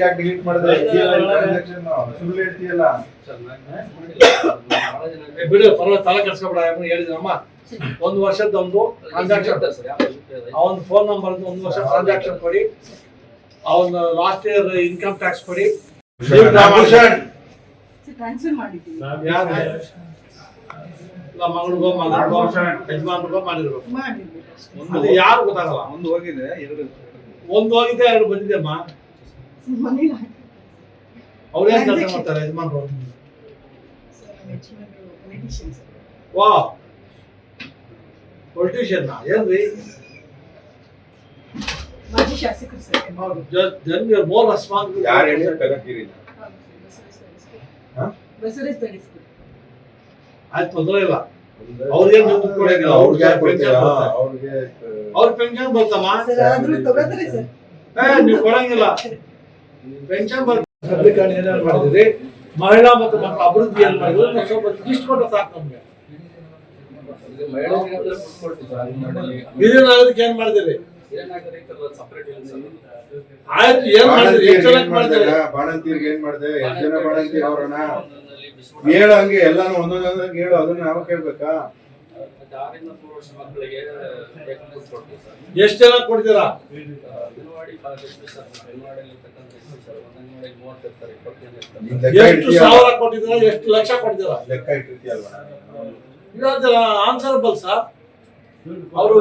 ಯಾಕೆ ಡಿಲೀಟ್ ಮಾಡಿದ್ರೆ ಸುಳ್ಳು ಹೇಳ್ತೀಯಲ್ಲ. ಬಿಡು, ಪರವಾಗಿಲ್ಲ, ತಲೆ ಕೆಡ್ಸ್ಕೊಬೇಡ. ಹೇಳಿದ್ರಮ್ಮ, 1 ವರ್ಷದ ಒಂದು ಟ್ರಾನ್ಸಾಕ್ಷನ್, ಅವನ ಫೋನ್ ನಂಬರ್ 1 ವರ್ಷ ಟ್ರಾನ್ಸಾಕ್ಷನ್ ಕೊಡಿ, ಅವನ ಲಾಸ್ಟ್ ಇಯರ್ ಇನ್ಕಮ್ ಟ್ಯಾಕ್ಸ್ ಕೊಡಿ. ಟ್ರಾನ್ಸ್ಫರ್ ಮಾಡಿದ್ದೀವಿ. ಮಗಳಿಗೋ ಮಗನಿಗೋ ಯಜಮಾನ್ರಿಗೋ ಮಾಡಿರ್ಬೇಕು. ಅದು ಯಾರು ಗೊತ್ತಾಗಲ್ಲ. ಒಂದು ಹೋಗಿದೆ, 2 ಬಂದಿದೆ ಅಮ್ಮ. ಅವ್ರು ಏನ್ ಕೆಲಸ ಮಾಡ್ತಾರೆ ಯಜಮಾನ್ರು? ವಾ, ಪೊಲಿಟಿಷಿಯನ್ ಏನ್ರಿ? ಮಾಜಿ ಶಾಸಕರು ಸರ್. ಜನರಿಗೆ ಮೋರ್ ರೆಸ್ಪಾನ್ಸಿಬಲ್. ಯಾರು ಹೇಳಿ ಬಸವರಾಜ್ ತಡಿಸ್ಕೊ. ಆಯ್ತು, ತೊಂದರೆ ಇಲ್ಲ. ಅವ್ರಿಗೆ ದುಡ್ಡು ಕೊಡಂಗಿಲ್ಲ. ಅವ್ರ ಪೆನ್ಷನ್ ಬರ್ತಮ್ಮ. ನೀವು ಕೊಡಂಗಿಲ್ಲ. ಪೆನ್ಷನ್ ಬರ್ತದೆ. ಏನೇನು ಮಾಡಿದ್ರಿ? ಮಹಿಳಾ ಮತ್ತು ಮಕ್ಕಳ ಅಭಿವೃದ್ಧಿ ಏನ್ ಮಾಡಿದ್ರು? ಸ್ವಲ್ಪ ಇಷ್ಟು ಕೊಟ್ಟು ಸಾಕು ನಮ್ಗೆ. ಇದಕ್ಕೆ ಏನ್ ಮಾಡಿದಿರಿ? ಆಯ್ತು, ಏನ್ ಮಾಡಿದ್ರಿ? ಎಕ್ಸಲೆಂಟ್ ಮಾಡಿದ್ರಿ. ಬಾಣಂತಿರ್ಗೆ ಏನ್ ಮಾಡಿದೆ? 8 ಜನ ಬಾಣಂತಿರ್ ಅವ್ರನ್ನ ಹೇಳು. ಹಂಗೆ ಎಲ್ಲಾನು ಒಂದೊಂದ್ ಹೇಳು. ಅದನ್ನ ನಾವು ಕೇಳ್ಬೇಕಾ? ಎಷ್ಟು ಜನ ಕೊಡ್ತೀರಾ? ಎಷ್ಟು ಸಾವಿರ ಕೊಟ್ಟಿದ್ದೀರಾ? ಎಷ್ಟು ಲಕ್ಷ ಕೊಡ್ತೀರಾ? ಲೆಕ್ಕ ಇಟ್ಟಿರ್ತೀಯಲ್ವಾ? Answerable sir. ಅವರು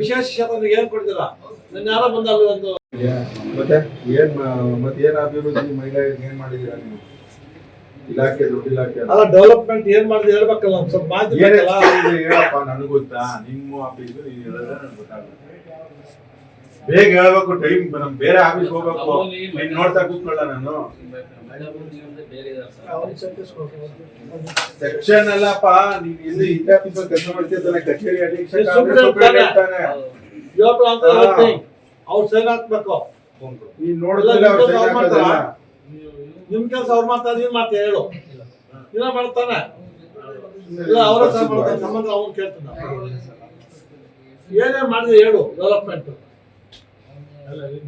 ವಿಶೇಷ ಕ್ಷೇತ್ರಕ್ಕೆ ಏನ್ ಕೊಡ್ತೀರಾ? ನನ್ನ ಯಾರೋ ಬಂದಲ್ಲಿ ಒಂದು ಮತ್ತೆ ಏನ್ ಅಭಿವೃದ್ಧಿ ಮಹಿಳೆಯರಿಗೆ ಏನ್ ಮಾಡಿದೀರಾ ನೀವು? ಇಲಾಖೆ, ದುಡ್ಡು ಇಲಾಖೆ ಅಲ್ಲ, ಡೆವಲಪ್ಮೆಂಟ್ ಏನ್ ಮಾಡಿದ್ರೆ ಹೇಳ್ಬೇಕಲ್ಲ, ಸ್ವಲ್ಪ ಮಾಹಿತಿ ಹೇಳಪ್ಪ. ನನಗೆ ಗೊತ್ತಾ? ನಿಮ್ಮ ಆಫೀಸ್ ಗೊತ್ತಾಗುತ್ತೆ. ಬೇಗ ಹೇಳ್ಬೇಕು. ಟೈಮ್ ಬೇರೆ ಆಫೀಸ್ ಹೋಗ್ಬೇಕು. ನೀನ್ ನೋಡ್ತಾ ಕೂತ್ಕೊಳ್ಳ. ನಾನು ಸೆಕ್ಷನ್ ಅಲ್ಲಪ್ಪ. ನೀನ್ ಇಲ್ಲಿ ಇಂಥ ಆಫೀಸ್ ಕೆಲಸ ಮಾಡ್ತಿರ್ತಾನೆ, ಕಚೇರಿ ಅಧೀಕ್ಷಕ ಹೇಳ್ತಾನೆ. ಅವ್ರು ಸೈನ್ ಹಾಕ್ಬೇಕು. ನೀನ್ ನೋಡಿದ್ರೆ ನಿಮ್ ಕೆಲಸ ಅವ್ರು ಮಾಡ್ತಾರೆ, ನೀನ್ ಮಾಡ್ತೀಯ ಹೇಳು. ಇಲ್ಲ ಮಾಡ್ತಾನೆ, ಇಲ್ಲ ಅವರ ಸಂಬಂಧ ಅವ್ನು ಕೇಳ್ತಾನೆ. ಏನೇ ಮಾಡಿದ್ರೆ ಹೇಳು. ಡೆವಲಪ್ಮೆಂಟ್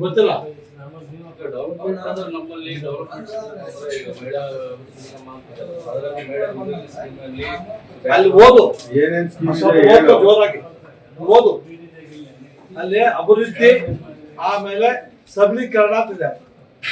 ಗೊತ್ತಿಲ್ಲ. ಅಲ್ಲಿ ಓದು, ಏನೇನ್ ಜೋರಾಗಿ ಓದು. ಅಲ್ಲಿ ಅಭಿವೃದ್ಧಿ, ಆಮೇಲೆ ಸಬಲೀಕರಣ ಇದೆ.